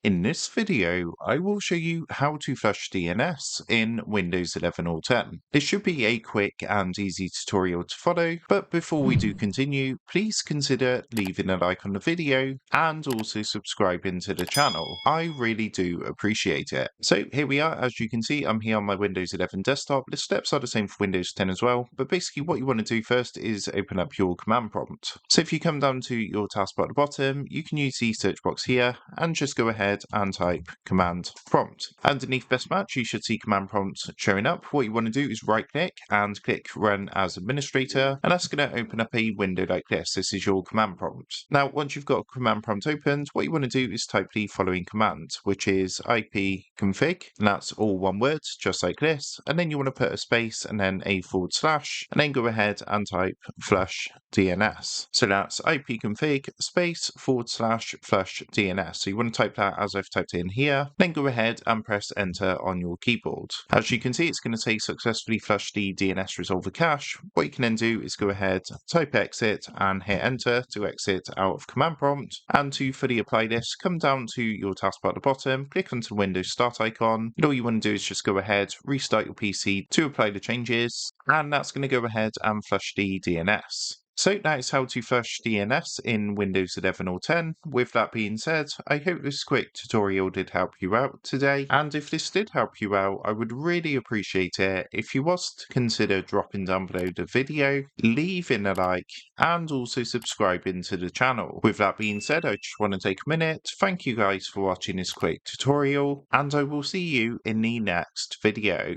In this video, I will show you how to flush DNS in Windows 11 or 10. This should be a quick and easy tutorial to follow, but before we do continue, please consider leaving a like on the video and also subscribing to the channel. I really do appreciate it. So here we are. As you can see, I'm here on my Windows 11 desktop. The steps are the same for Windows 10 as well, but basically what you want to do first is open up your command prompt. So if you come down to your taskbar at the bottom, you can use the search box here and just go ahead and type command prompt. Underneath best match, you should see command prompt showing up. What you want to do is right click and click run as administrator, and that's going to open up a window like this. This is your command prompt. Now, once you've got command prompt opened, what you want to do is type the following command, which is ipconfig, and that's all one word, just like this. And then you want to put a space and then a /, and then go ahead and type flush DNS. So that's ipconfig space / flush DNS. So you want to type that as I've typed in here, then go ahead and press enter on your keyboard. As you can see, it's going to say successfully flush the DNS resolver cache. What you can then do is go ahead, type exit and hit enter to exit out of command prompt. And to fully apply this, come down to your taskbar at the bottom, click onto the Windows Start icon, and all you want to do is just go ahead, restart your PC to apply the changes, and that's going to go ahead and flush the DNS. So that's how to flush DNS in Windows 11 or 10. With that being said, I hope this quick tutorial did help you out today. And if this did help you out, I would really appreciate it if you was to consider dropping down below the video, leaving a like, and also subscribing to the channel. With that being said, I just want to take a minute. Thank you guys for watching this quick tutorial, and I will see you in the next video.